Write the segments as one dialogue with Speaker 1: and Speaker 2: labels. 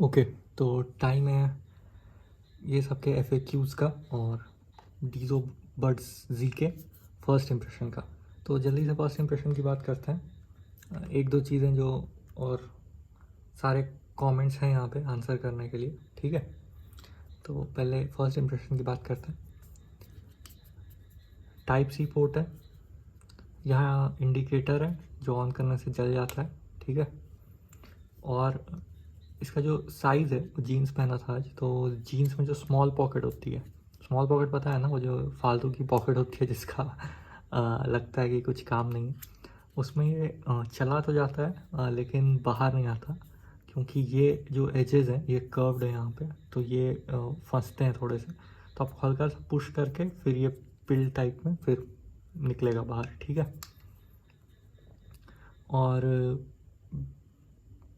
Speaker 1: Okay, तो time है ये सबके FAQs का और डीजो बड्स जी के फर्स्ट इम्प्रेशन का। तो जल्दी से फर्स्ट इम्प्रेशन की बात करते हैं। एक दो चीज़ें जो और सारे कमेंट्स हैं यहाँ पे आंसर करने के लिए, ठीक है। तो पहले फर्स्ट इम्प्रेशन की बात करते हैं। टाइप सी पोर्ट है, यहाँ इंडिकेटर है जो ऑन करने से जल जाता है, ठीक है। और इसका जो साइज़ है, जीन्स पहना था आज, तो जीन्स में जो स्मॉल पॉकेट होती है, स्मॉल पॉकेट पता है ना, वो जो फालतू की पॉकेट होती है जिसका लगता है कि कुछ काम नहीं है, उसमें ये चला तो जाता है लेकिन बाहर नहीं आता, क्योंकि ये जो एजेस हैं ये कर्व्ड है यहाँ पे, तो ये फंसते हैं थोड़े से। तो आप हल्का सा पुश करके फिर ये पिल टाइप में फिर निकलेगा बाहर, ठीक है। और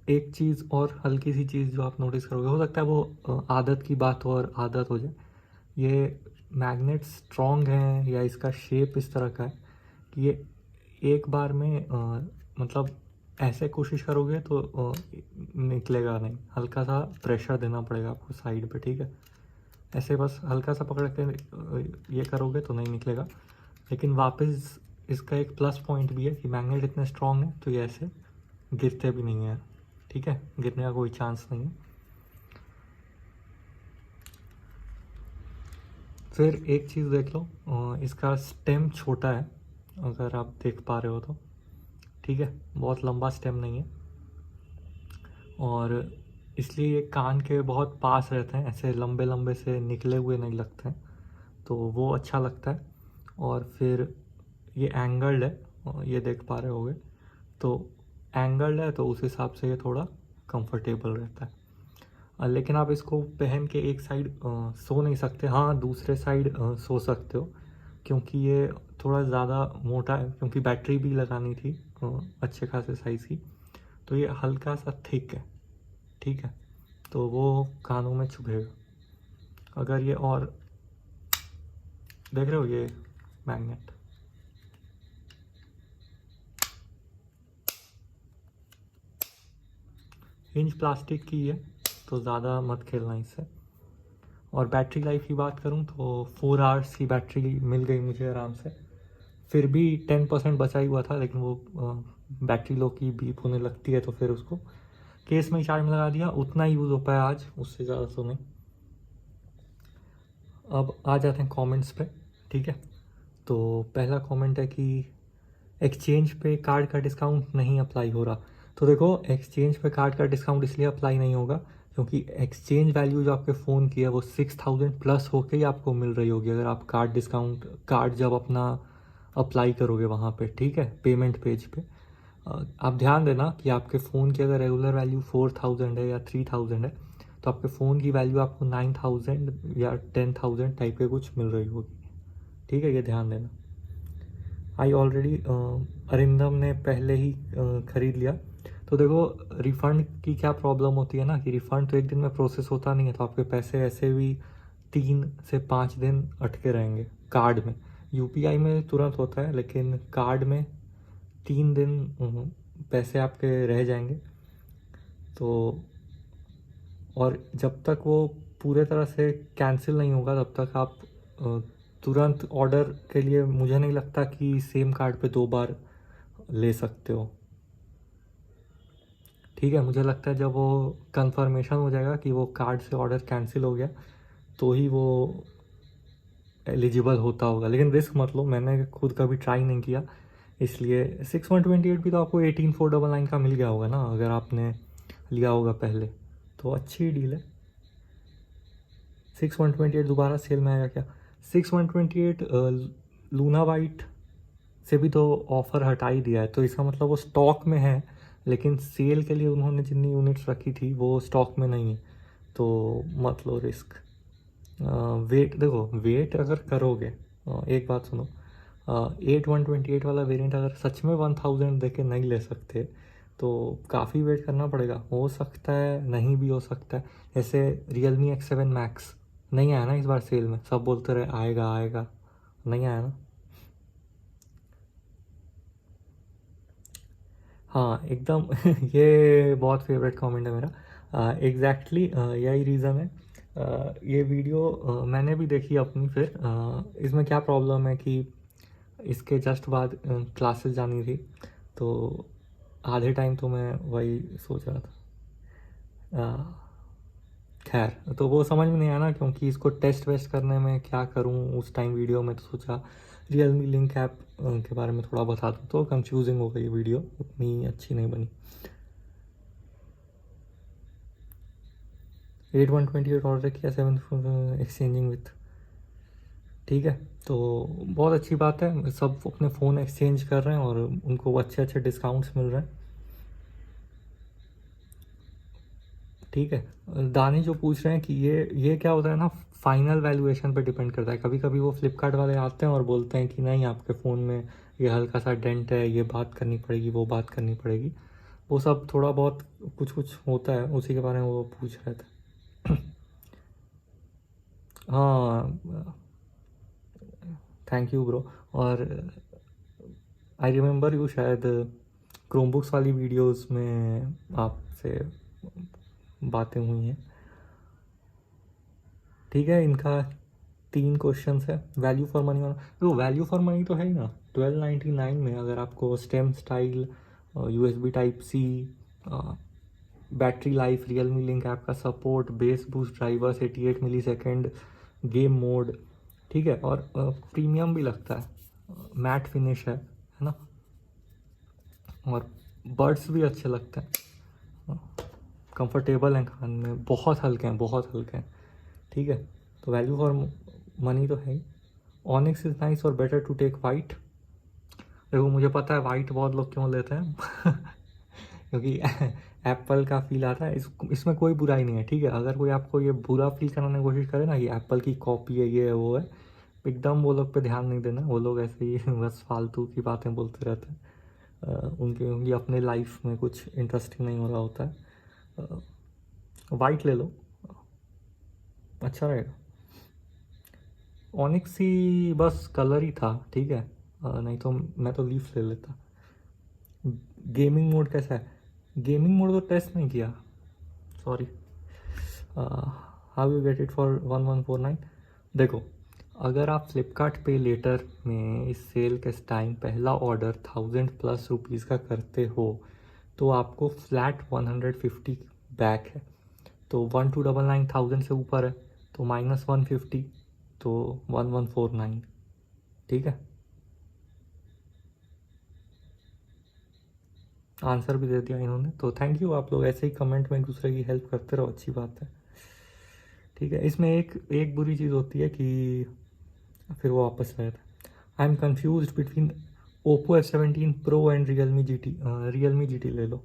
Speaker 1: एक चीज़ और हल्की सी चीज़ जो आप नोटिस करोगे, हो सकता है वो आदत की बात हो और आदत हो जाए, ये मैग्नेट स्ट्रॉन्ग है या इसका शेप इस तरह का है कि ये एक बार में मतलब ऐसे कोशिश करोगे तो निकलेगा नहीं, हल्का सा प्रेशर देना पड़ेगा आपको साइड पे, ठीक है। ऐसे बस हल्का सा पकड़ के ये करोगे तो नहीं निकलेगा। लेकिन वापस इसका एक प्लस पॉइंट भी है कि मैग्नेट इतने स्ट्रॉन्ग है तो ये ऐसे गिरते भी नहीं है, ठीक है, गिरने का कोई चांस नहीं है। फिर एक चीज़ देख लो, इसका स्टेम छोटा है, अगर आप देख पा रहे हो तो, ठीक है, बहुत लंबा स्टेम नहीं है। और इसलिए ये कान के बहुत पास रहते हैं, ऐसे लंबे लंबे से निकले हुए नहीं लगते हैं, तो वो अच्छा लगता है। और फिर ये एंगल्ड है, ये देख पा रहे होगे, तो एंगल्ड है तो उस हिसाब से ये थोड़ा कंफर्टेबल रहता है। लेकिन आप इसको पहन के एक साइड सो नहीं सकते, हाँ दूसरे साइड सो सकते हो, क्योंकि ये थोड़ा ज़्यादा मोटा है, क्योंकि बैटरी भी लगानी थी अच्छे खासे साइज़ की, तो ये हल्का सा थिक है, ठीक है, तो वो कानों में चुभेगा। अगर ये और देख रहे हो ये मैग्नेट, हिंज प्लास्टिक की है, तो ज़्यादा मत खेलना इससे। और बैटरी लाइफ की बात करूँ तो 4 आवर्स की बैटरी मिल गई मुझे आराम से। फिर भी 10% बचा ही हुआ था, लेकिन वो बैटरी लो की बीप होने लगती है, तो फिर उसको केस में ही चार्ज में लगा दिया, उतना ही यूज़ हो पाया आज, उससे ज़्यादा तो नहीं। अब आ जाते हैं कमेंट्स पे, ठीक है। तो पहला कमेंट है कि एक्सचेंज पे कार्ड का डिस्काउंट नहीं अप्लाई हो रहा। तो देखो, एक्सचेंज पे कार्ड का डिस्काउंट इसलिए अप्लाई नहीं होगा क्योंकि एक्सचेंज वैल्यू जो आपके फ़ोन की है वो 6000 प्लस होके ही आपको मिल रही होगी, अगर आप कार्ड डिस्काउंट कार्ड जब अपना अप्लाई करोगे वहाँ पे, ठीक है, पेमेंट पेज पे। आप ध्यान देना कि आपके फ़ोन की अगर रेगुलर वैल्यू 4000 है या 3000 है, तो आपके फ़ोन की वैल्यू आपको 9000 या 10000 टाइप के कुछ मिल रही होगी, ठीक है, ये ध्यान देना। आई ऑलरेडी अरिंदम ने पहले ही ख़रीद लिया। तो देखो, रिफ़ंड की क्या प्रॉब्लम होती है ना, कि रिफ़ंड तो एक दिन में प्रोसेस होता नहीं है, तो आपके पैसे ऐसे भी 3 से 5 दिन अटके रहेंगे कार्ड में। यूपीआई में तुरंत होता है, लेकिन कार्ड में 3 दिन पैसे आपके रह जाएंगे। तो और जब तक वो पूरे तरह से कैंसिल नहीं होगा तब तक आप तुरंत ऑर्डर के लिए मुझे नहीं लगता कि सेम कार्ड पे 2 बार ले सकते हो, ठीक है। मुझे लगता है जब वो कंफर्मेशन हो जाएगा कि वो कार्ड से ऑर्डर कैंसिल हो गया तो ही वो एलिजिबल होता होगा, लेकिन रिस्क मत लो, मैंने खुद कभी ट्राई नहीं किया, इसलिए 6128 भी तो आपको 18499 का मिल गया होगा ना, अगर आपने लिया होगा पहले, तो अच्छी डील है। 6128 दोबारा सेल में आएगा क्या? 6128 लूना वाइट से भी तो ऑफ़र हटा ही दिया है, तो इसका मतलब वो स्टॉक में है, लेकिन सेल के लिए उन्होंने जितनी यूनिट्स रखी थी वो स्टॉक में नहीं है, तो मत लो रिस्क। वेट देखो, वेट अगर करोगे, एक बात सुनो, 8128 वाला वेरिएंट अगर सच में 1000 दे के नहीं ले सकते तो काफ़ी वेट करना पड़ेगा, हो सकता है नहीं भी हो सकता है। जैसे Realme X7 Max नहीं आया ना इस बार सेल में, सब बोलते रहे आएगा आएगा, नहीं आया ना। हाँ एकदम ये बहुत फेवरेट कमेंट है मेरा। एग्जैक्टली यही रीज़न है। ये वीडियो मैंने भी देखी अपनी, फिर इसमें क्या प्रॉब्लम है कि इसके जस्ट बाद क्लासेस जानी थी, तो आधे टाइम तो मैं वही सोच रहा था। खैर, तो वो समझ में नहीं आया ना, क्योंकि इसको टेस्ट वेस्ट करने में क्या करूं उस टाइम वीडियो में, तो सोचा रियलमी लिंक ऐप के बारे में थोड़ा बता दूं, तो कंफ्यूजिंग हो गई वीडियो, उतनी अच्छी नहीं बनी। 8128 ऑर्डर किया, 7 एक्सचेंजिंग विथ, ठीक है। तो बहुत अच्छी बात है, सब अपने फ़ोन एक्सचेंज कर रहे हैं और उनको अच्छे अच्छे डिस्काउंट्स मिल रहे हैं, ठीक है। दानी जो पूछ रहे हैं कि ये क्या होता है ना, फाइनल वैल्यूएशन पे डिपेंड करता है। कभी कभी वो फ्लिपकार्ट वाले आते हैं और बोलते हैं कि नहीं, आपके फ़ोन में ये हल्का सा डेंट है, ये बात करनी पड़ेगी, वो बात करनी पड़ेगी। वो सब थोड़ा बहुत कुछ कुछ होता है, उसी के बारे में वो पूछ रहे थे। हाँ, थैंक यू ब्रो। और आई रिमेम्बर यू, शायद क्रोमबुक्स वाली वीडियोस में आपसे बातें हुई हैं, ठीक है। इनका 3 क्वेश्चंस है। वैल्यू फॉर मनी वाला, तो वैल्यू फॉर मनी तो है ही ना। 1299 में अगर आपको stem style, USB type C, battery life, Realme link app का सपोर्ट, बेस बूस्ट ड्राइवर्स, 88 मिली सेकेंड, गेम मोड, ठीक है, और प्रीमियम भी लगता है, मैट फिनिश है ना, और बर्ड्स भी अच्छे लगते हैं, कंफर्टेबल हैं कान में, बहुत हल्के हैं, बहुत हल्के हैं, ठीक है। तो वैल्यू फॉर मनी तो है ही। ऑनिक्स इज नाइस और बेटर टू टेक वाइट। देखो, मुझे पता है वाइट बहुत लोग क्यों लेते हैं क्योंकि एप्पल का फील आता है, इसमें कोई बुराई नहीं है, ठीक है। अगर कोई आपको ये बुरा फील कराने की कोशिश करे ना, ये एप्पल की कॉपी है, ये है, वो है, एकदम वो लोग पे ध्यान नहीं देना। वो लोग ऐसे ही बस फालतू की बातें बोलते रहते हैं। उनकी अपने लाइफ में कुछ इंटरेस्टिंग नहीं हो रहा होता है। वाइट ले लो, अच्छा रहेगा। ऑनिक्स ही बस कलर ही था, ठीक है, नहीं तो मैं तो लीफ ले लेता। गेमिंग मोड कैसा है? गेमिंग मोड तो टेस्ट नहीं किया, sorry. How you get it for 1149? देखो, अगर आप फ्लिपकार्ट पे लेटर में इस सेल के टाइम पहला ऑर्डर 1000+ रुपीज़ का करते हो, तो आपको फ्लैट 150 बैक है। तो 1299 से ऊपर है तो -150, तो 1149, ठीक है। आंसर भी दे दिया इन्होंने, तो थैंक यू। आप लोग ऐसे ही कमेंट में एक दूसरे की हेल्प करते रहो, अच्छी बात है, ठीक है। इसमें एक बुरी चीज़ होती है कि फिर वो वापस आ जाता है। I am confuse between Oppo F17 Pro and Realme GT ले लो,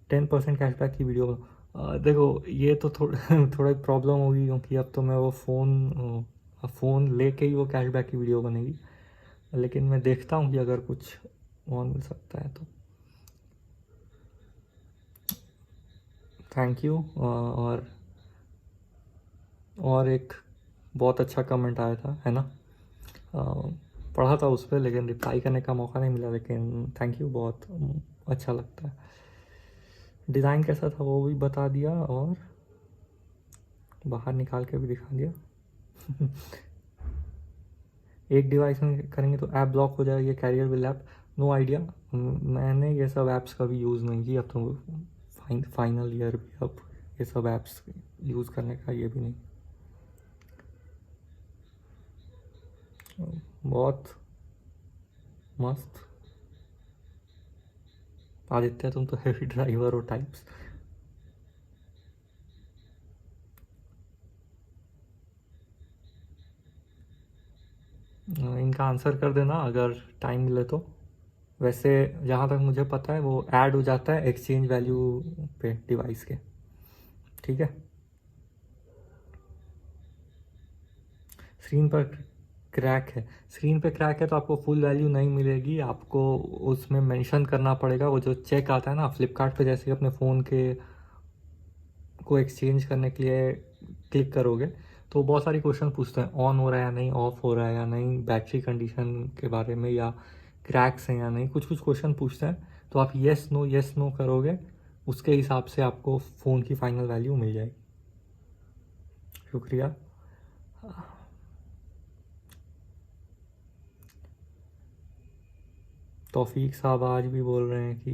Speaker 1: 10% कैशबैक की वीडियो। देखो, ये तो थोड़ा प्रॉब्लम होगी, क्योंकि अब तो मैं वो फ़ोन लेके ही वो कैशबैक की वीडियो बनेगी। लेकिन मैं देखता हूँ कि अगर कुछ और मिल सकता है तो। Thank you. और एक बहुत अच्छा कमेंट आया था, है ना, पढ़ा था उस पर, लेकिन रिप्लाई करने का मौका नहीं मिला, लेकिन थैंक यू, बहुत अच्छा लगता है। डिज़ाइन कैसा था वो भी बता दिया, और बाहर निकाल के भी दिखा दिया। एक डिवाइस में करेंगे तो ऐप ब्लॉक हो जाएगा, ये carrier will app, no idea. मैंने ये सब ऐप्स कभी यूज़ नहीं की, अब तो फाइनल ईयर भी, अब ये सब ऐप्स यूज़ करने का ये भी नहीं। बहुत मस्त आदित्य, तुम तो हैवी ड्राइवर हो टाइप्स। इनका आंसर कर देना अगर टाइम मिले तो। वैसे जहाँ तक मुझे पता है वो ऐड हो जाता है एक्सचेंज वैल्यू पे डिवाइस के, ठीक है। स्क्रीन पर क्रैक है, स्क्रीन पे क्रैक है तो आपको फुल वैल्यू नहीं मिलेगी, आपको उसमें मेंशन करना पड़ेगा। वो जो चेक आता है ना फ्लिपकार्ट पे, जैसे कि अपने फ़ोन के को एक्सचेंज करने के लिए क्लिक करोगे, तो बहुत सारी क्वेश्चन पूछते हैं, ऑन हो रहा है या नहीं, ऑफ हो रहा है या नहीं, बैटरी कंडीशन के बारे में, या क्रैक्स हैं या नहीं, कुछ कुछ क्वेश्चन पूछते हैं। तो आप येस नो करोगे, उसके हिसाब से आपको फ़ोन की फ़ाइनल वैल्यू मिल जाएगी। शुक्रिया। तौफीक साहब आज भी बोल रहे हैं कि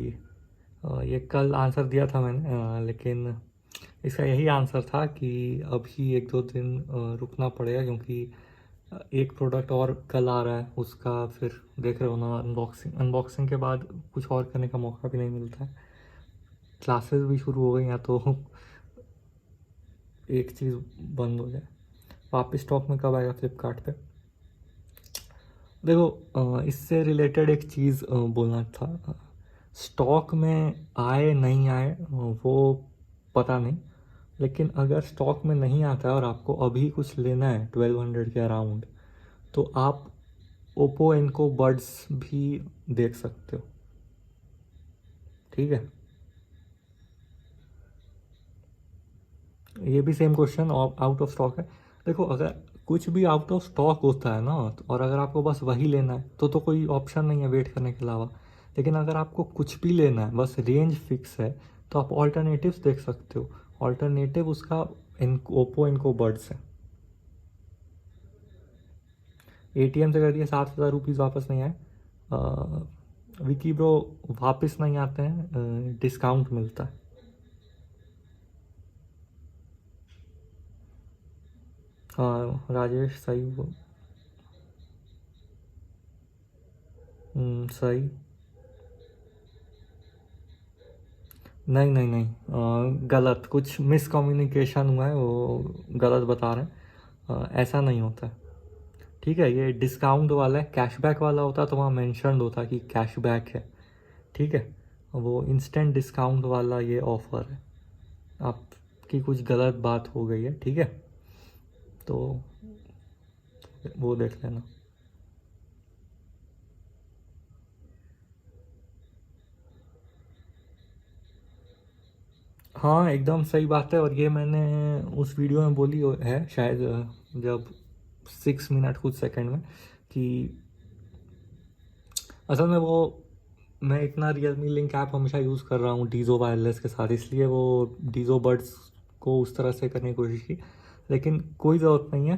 Speaker 1: ये कल आंसर दिया था मैंने, लेकिन इसका यही आंसर था कि अभी 1-2 दिन रुकना पड़ेगा, क्योंकि एक प्रोडक्ट और कल आ रहा है, उसका फिर देख रहे हो ना, अनबॉक्सिंग के बाद कुछ और करने का मौका भी नहीं मिलता है। क्लासेस भी शुरू हो गई हैं, तो एक चीज़ बंद हो जाए। वापस स्टॉक में कब आएगा फ्लिपकार्ट पे? देखो, इससे रिलेटेड एक चीज़ बोलना था। स्टॉक में आए नहीं आए वो पता नहीं, लेकिन अगर स्टॉक में नहीं आता है और आपको अभी कुछ लेना है 1200 के अराउंड, तो आप ओप्पो इनको बड्स भी देख सकते हो। ठीक है, ये भी same question out of stock है। देखो, अगर कुछ भी आउट ऑफ स्टॉक होता है ना, और अगर आपको बस वही लेना है तो कोई ऑप्शन नहीं है वेट करने के अलावा। लेकिन अगर आपको कुछ भी लेना है, बस रेंज फिक्स है, तो आप ऑल्टरनेटिव्स देख सकते हो। ऑल्टरनेटिव उसका ओप्पो इनको बड्स है। एटीएम से कर दिया, 7,000 रुपीज़ वापस नहीं आए। विकी ब्रो, वापस नहीं आते हैं, डिस्काउंट मिलता है। हाँ राजेश, सही सही। नहीं नहीं नहीं, गलत कुछ मिसकम्युनिकेशन हुआ है, वो गलत बता रहे हैं। ऐसा नहीं होता है। ठीक है, ये डिस्काउंट वाला है। कैशबैक वाला होता तो वहाँ मेंशन्ड होता कि कैशबैक है। ठीक है, वो इंस्टेंट डिस्काउंट वाला ये ऑफ़र है। आपकी कुछ गलत बात हो गई है, ठीक है, तो वो देख लेना। हाँ एकदम सही बात है, और ये मैंने उस वीडियो में बोली है शायद, जब 6 मिनट कुछ सेकंड में, कि असल में वो, मैं इतना रियलमी लिंक ऐप हमेशा यूज़ कर रहा हूँ डीजो वायरलेस के साथ, इसलिए वो डीजो बड्स को उस तरह से करने की कोशिश की, लेकिन कोई ज़रूरत नहीं है।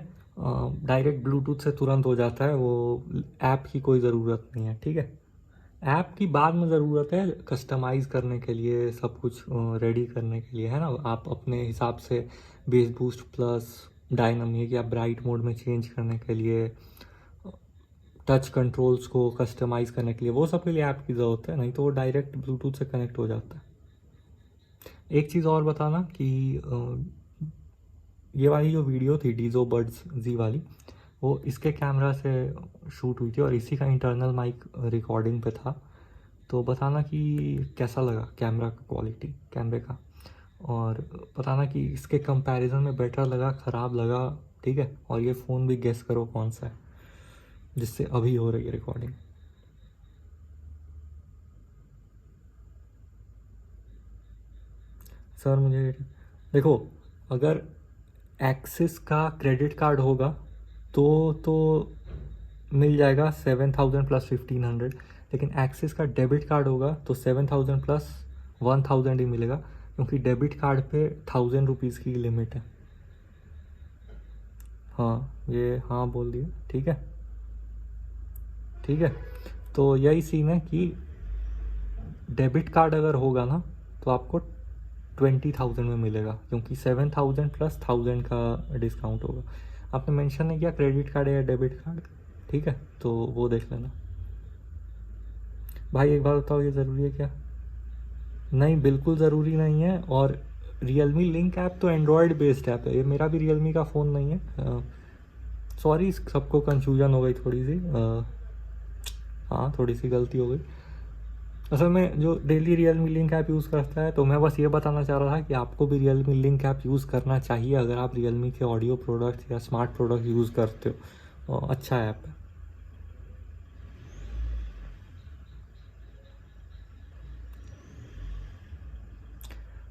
Speaker 1: डायरेक्ट ब्लूटूथ से तुरंत हो जाता है वो। ऐप की कोई ज़रूरत नहीं है, ठीक है। ऐप की बाद में ज़रूरत है कस्टमाइज़ करने के लिए, सब कुछ रेडी करने के लिए, है ना। आप अपने हिसाब से बेस बूस्ट प्लस डायनामिक या ब्राइट मोड में चेंज करने के लिए, टच कंट्रोल्स को कस्टमाइज़ करने के लिए, वो सब के लिए ऐप की ज़रूरत है, नहीं तो वो डायरेक्ट ब्लूटूथ से कनेक्ट हो जाता है। एक चीज़ और बताना कि ये वाली जो वीडियो थी डीजो बड्स जी वाली, वो इसके कैमरा से शूट हुई थी और इसी का इंटरनल माइक रिकॉर्डिंग पे था। तो बताना कि कैसा लगा कैमरा का क्वालिटी, कैमरे का, और बताना कि इसके कंपैरिजन में बेटर लगा, ख़राब लगा, ठीक है। और ये फ़ोन भी गेस करो कौन सा है जिससे अभी हो रही है रिकॉर्डिंग। सर मुझे देखो, अगर एक्सिस का क्रेडिट कार्ड होगा तो मिल जाएगा 7,000 प्लस 1,500, लेकिन एक्सिस का डेबिट कार्ड होगा तो 7,000 प्लस 1,000 ही मिलेगा, क्योंकि डेबिट कार्ड पे 1,000 रुपीज़ की लिमिट है। हाँ, ये हाँ बोल दिया, ठीक है, ठीक है। तो यही सीन है कि डेबिट कार्ड अगर होगा ना, तो आपको 20,000 में मिलेगा, क्योंकि 7,000 प्लस 1,000 का डिस्काउंट होगा। आपने मेंशन नहीं किया क्रेडिट कार्ड है या डेबिट कार्ड, ठीक है, तो वो देख लेना। भाई एक बार बताओ, ये ज़रूरी है क्या? नहीं, बिल्कुल ज़रूरी नहीं है। और रियलमी लिंक ऐप तो एंड्रॉयड बेस्ड ऐप है, ये मेरा भी रियलमी का फ़ोन नहीं है। सॉरी, सबको कंफ्यूजन हो गई थोड़ी सी, हाँ थोड़ी सी गलती हो गई। असल में जो daily Realme link app use करता है, तो मैं बस ये बताना चाह रहा था कि आपको भी रियलमी लिंक ऐप यूज़ करना चाहिए अगर आप रियलमी के ऑडियो प्रोडक्ट्स या स्मार्ट प्रोडक्ट यूज़ करते हो। अच्छा ऐप है।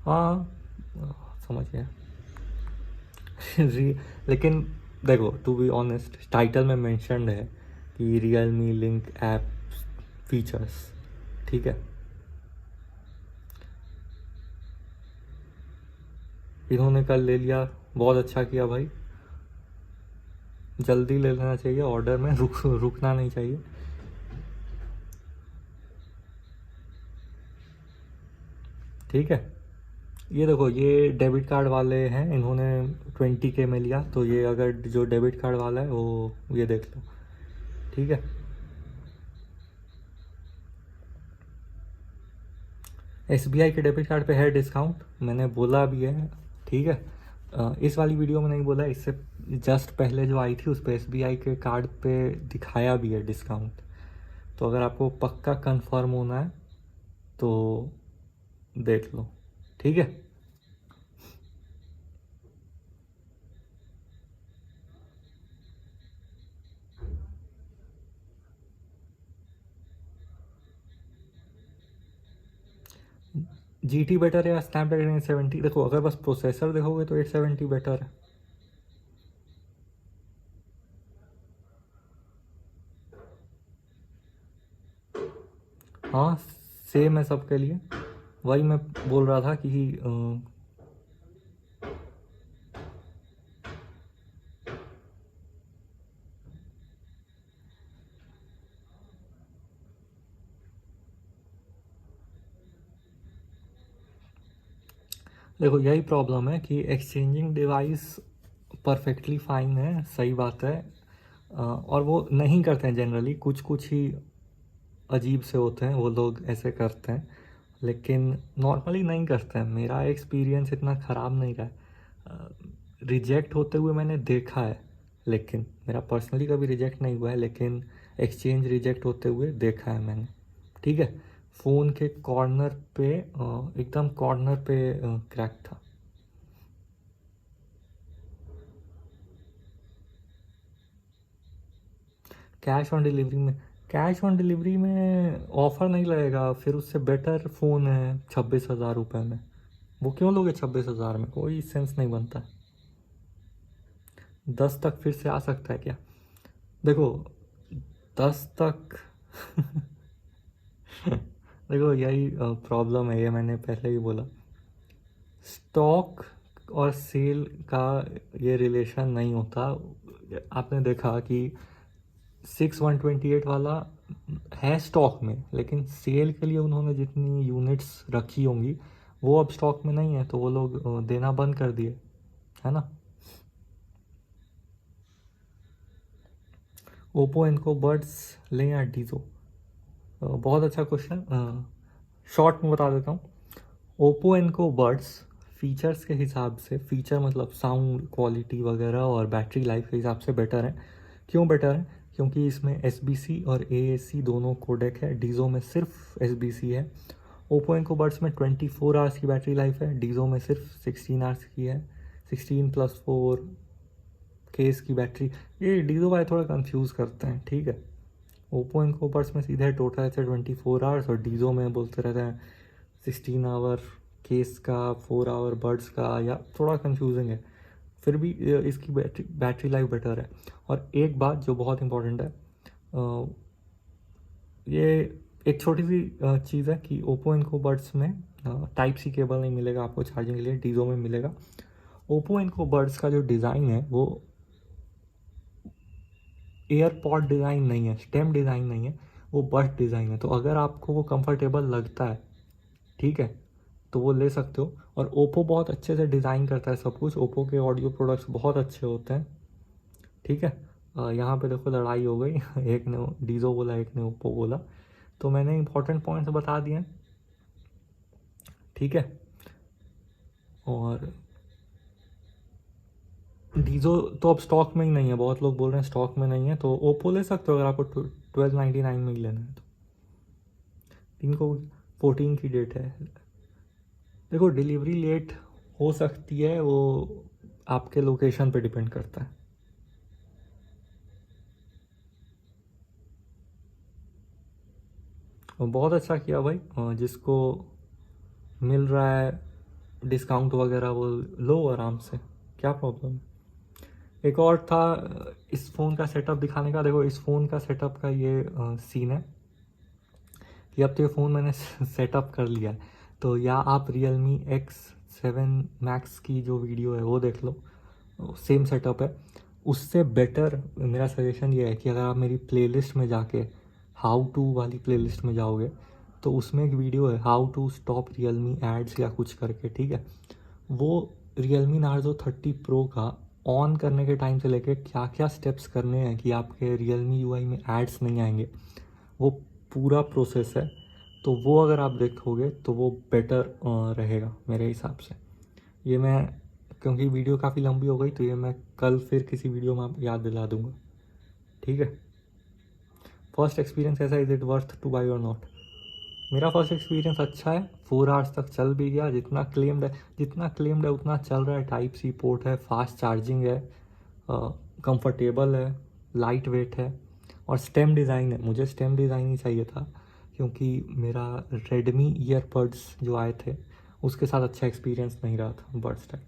Speaker 1: हाँ, समझ गया। लेकिन देखो, टू बी ऑनेस्ट, टाइटल में मेंशन्ड है कि रियलमी लिंक ऐप फीचर्स, ठीक है। इन्होंने कल ले लिया, बहुत अच्छा किया भाई, जल्दी ले लेना चाहिए, ऑर्डर में रुकना नहीं चाहिए। ठीक है, ये देखो ये डेबिट कार्ड वाले हैं, इन्होंने 20K में लिया, तो ये अगर जो डेबिट कार्ड वाला है वो ये देख लो। ठीक है, SBI के डेबिट कार्ड पे है डिस्काउंट, मैंने बोला भी है। ठीक है, इस वाली वीडियो में नहीं बोला, इससे जस्ट पहले जो आई थी उस पर SBI के कार्ड पे दिखाया भी है डिस्काउंट। तो अगर आपको पक्का कंफर्म होना है तो देख लो। ठीक है, GT बेटर है या स्नैपड्रैगन 870? देखो अगर बस प्रोसेसर देखोगे तो 870 बेटर है। हाँ, सेम है सबके लिए, वही मैं बोल रहा था कि देखो यही प्रॉब्लम है कि एक्सचेंजिंग डिवाइस परफेक्टली फाइन है, सही बात है, और वो नहीं करते हैं जनरली, कुछ कुछ ही अजीब से होते हैं वो लोग ऐसे करते हैं, लेकिन नॉर्मली नहीं करते हैं। मेरा एक्सपीरियंस इतना ख़राब नहीं रहा है, रिजेक्ट होते हुए मैंने देखा है, लेकिन मेरा पर्सनली कभी रिजेक्ट नहीं हुआ है, लेकिन एक्सचेंज रिजेक्ट होते हुए देखा है मैंने। ठीक है, फ़ोन के कॉर्नर पे एकदम कॉर्नर पे क्रैक था। कैश ऑन डिलीवरी में ऑफ़र नहीं लगेगा, फिर उससे बेटर फ़ोन है 26,000 रुपये में, वो क्यों लोगे 26,000 में? कोई सेंस नहीं बनता है। 10 तक फिर से आ सकता है क्या? देखो 10 तक देखो यही प्रॉब्लम है, ये मैंने पहले ही बोला, स्टॉक और सेल का ये रिलेशन नहीं होता। आपने देखा कि 6128 वाला है स्टॉक में, लेकिन सेल के लिए उन्होंने जितनी यूनिट्स रखी होंगी वो अब स्टॉक में नहीं है, तो वो लोग देना बंद कर दिए, है ना। ओप्पो इनको बर्ड्स लें या डीजो? बहुत अच्छा क्वेश्चन, शॉर्ट में बता देता हूँ। ओप्पो इनको बर्ड्स फीचर्स के हिसाब से, फीचर मतलब साउंड क्वालिटी वगैरह और बैटरी लाइफ के हिसाब से बेटर है। क्यों बेटर है? क्योंकि इसमें SBC और AAC दोनों कोडेक है, डीजो में सिर्फ SBC है। ओप्पो इनको बर्ड्स में 24 आवर्स की बैटरी लाइफ है, डीजो में सिर्फ 16 आवर्स की है, 16+4 केस की बैटरी। ये डीजो वाले थोड़ा कंफ्यूज करते हैं। ठीक है, ओप्पो इनको बर्ड्स में सीधे टोटल से 24 आवर्स, और डीजो में बोलते रहते हैं 16 आवर केस का, 4 आवर बर्ड्स का, या थोड़ा कंफ्यूजिंग है। फिर भी इसकी बैटरी लाइफ बेटर है। और एक बात जो बहुत इंपॉर्टेंट है, ये एक छोटी सी चीज़ है कि ओप्पो इनको बर्ड्स में Type-C केबल नहीं मिलेगा आपको चार्जिंग के लिए, डीजो में मिलेगा। ओप्पो इनको बर्ड्स का जो डिज़ाइन है वो एयरपॉड डिज़ाइन नहीं है, स्टेम डिज़ाइन नहीं है, वो बर्ड डिज़ाइन है। तो अगर आपको वो कंफर्टेबल लगता है, ठीक है, तो वो ले सकते हो। और ओप्पो बहुत अच्छे से डिज़ाइन करता है सब कुछ, ओप्पो के ऑडियो प्रोडक्ट्स बहुत अच्छे होते हैं। ठीक है, यहाँ पे देखो लड़ाई हो गई एक ने डीजो बोला, एक ने ओप्पो बोला, तो मैंने इंपॉर्टेंट पॉइंट्स बता दिए। ठीक है, और डीजो तो अब स्टॉक में ही नहीं है, बहुत लोग बोल रहे हैं स्टॉक में नहीं है, तो ओप्पो ले सकते हो अगर आपको 1299 में ही लेना है तो। इनको 14 की डेट है। देखो डिलीवरी लेट हो सकती है, वो आपके लोकेशन पे डिपेंड करता है। और बहुत अच्छा किया भाई, जिसको मिल रहा है डिस्काउंट वगैरह वो लो आराम से, क्या प्रॉब्लम है। एक और था इस फ़ोन का सेटअप दिखाने का। देखो इस फ़ोन का सेटअप का ये सीन है कि अब तो ये फ़ोन मैंने सेटअप कर लिया है, तो या आप Realme 7 मैक्स की जो वीडियो है वो देख लो, सेम सेटअप है। उससे बेटर मेरा सजेशन ये है कि अगर आप मेरी प्लेलिस्ट में जाके हाउ टू वाली प्लेलिस्ट में जाओगे तो उसमें एक वीडियो है how to stop Realme ads या कुछ करके, ठीक है। वो रियलमी नार्जो 30 प्रो का ऑन करने के टाइम से लेके क्या क्या स्टेप्स करने हैं कि आपके रियलमी यूआई में एड्स नहीं आएंगे, वो पूरा प्रोसेस है। तो वो अगर आप देखोगे तो वो बेटर रहेगा मेरे हिसाब से। ये मैं, क्योंकि वीडियो काफ़ी लंबी हो गई तो ये मैं कल फिर किसी वीडियो में याद दिला दूंगा, ठीक है। फर्स्ट एक्सपीरियंस ऐसा, is it worth two by और नॉट? मेरा फर्स्ट एक्सपीरियंस अच्छा है, 4 आवर्स तक चल भी गया, जितना क्लेम्ड है उतना चल रहा है। टाइप सी पोर्ट है, फास्ट चार्जिंग है, कंफर्टेबल है, लाइट वेट है और स्टेम डिज़ाइन है। मुझे स्टेम डिज़ाइन ही चाहिए था क्योंकि मेरा रेडमी ईयरबड्स जो आए थे उसके साथ अच्छा एक्सपीरियंस नहीं रहा था buds type.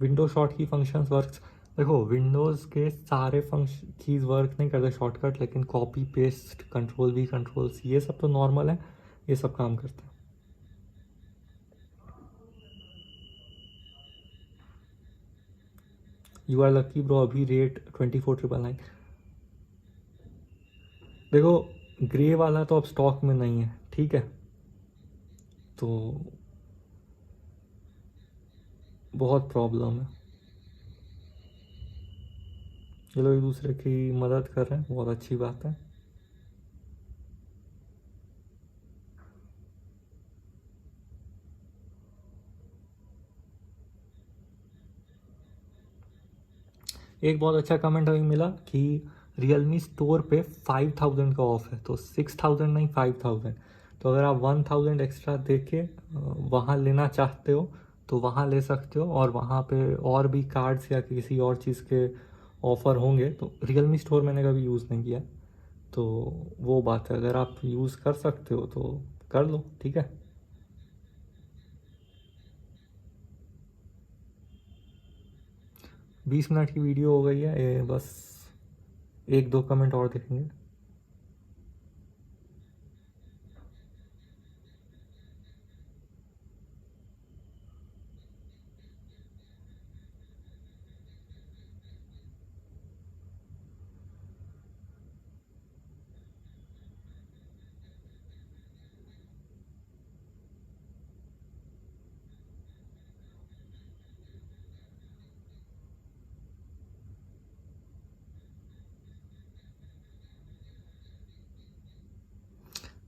Speaker 1: Window short key functions works, देखो विंडोज़ के सारे फंक्शन कीज़ वर्क नहीं करते शॉर्टकट, लेकिन copy paste, control V, control C, ये सब तो नॉर्मल है, ये सब काम करते हैं। यू आर लकी ब्रो, अभी रेट 24,999। देखो ग्रे वाला तो अब स्टॉक में नहीं है, ठीक है, तो बहुत प्रॉब्लम है। ये लोग एक दूसरे की मदद कर रहे हैं, बहुत अच्छी बात है। एक बहुत अच्छा कमेंट अभी मिला कि रियलमी स्टोर पे 5,000 का ऑफ है, तो 6,000 नहीं 5,000। तो अगर आप 1,000 एक्स्ट्रा दे के वहाँ लेना चाहते हो तो वहाँ ले सकते हो, और वहाँ पे और भी कार्ड्स या किसी और चीज़ के ऑफ़र होंगे। तो रियलमी स्टोर मैंने कभी यूज़ नहीं किया, तो वो बात है, अगर आप यूज़ कर सकते हो तो कर लो, ठीक है। बीस मिनट की वीडियो हो गई है, ये बस एक दो कमेंट और देखेंगे।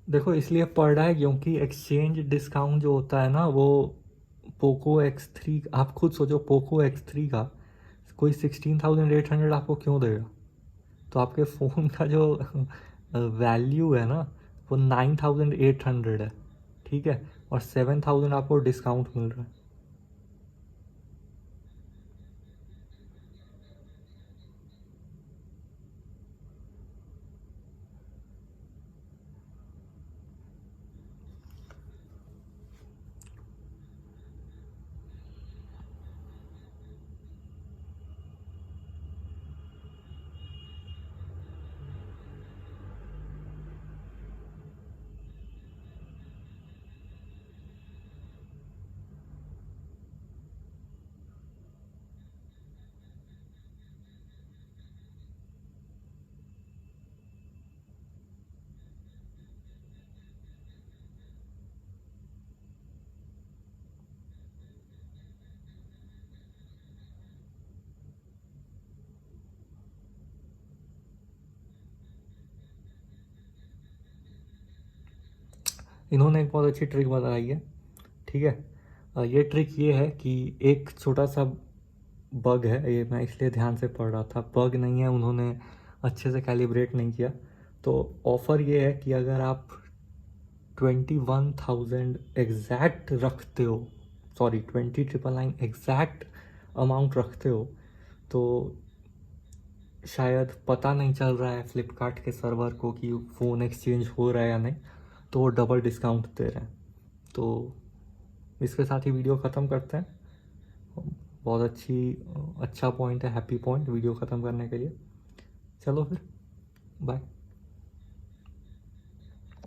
Speaker 1: देखो इसलिए पड़ रहा है क्योंकि एक्सचेंज डिस्काउंट जो होता है ना, वो पोको X3, आप खुद सोचो पोको X3 का कोई 16,800 आपको क्यों देगा? तो आपके फ़ोन का जो वैल्यू है ना वो 9,800 है, ठीक है, और 7,000 आपको डिस्काउंट मिल रहा है। इन्होंने एक बहुत अच्छी ट्रिक बताई है, ठीक है। ये ट्रिक ये है कि एक छोटा सा बग है, ये मैं इसलिए ध्यान से पढ़ रहा था, बग नहीं है, उन्होंने अच्छे से कैलिब्रेट नहीं किया। तो ऑफ़र ये है कि अगर आप 21,000 एग्जैक्ट रखते हो, सॉरी 20,999 एग्जैक्ट अमाउंट रखते हो, तो शायद पता नहीं चल रहा है फ्लिपकार्ट के सर्वर को कि फ़ोन एक्सचेंज हो रहा है या नहीं, तो वो डबल डिस्काउंट दे रहे हैं। तो इसके साथ ही वीडियो ख़त्म करते हैं। बहुत अच्छा पॉइंट है, हैप्पी पॉइंट वीडियो ख़त्म करने के लिए। चलो फिर, बाय।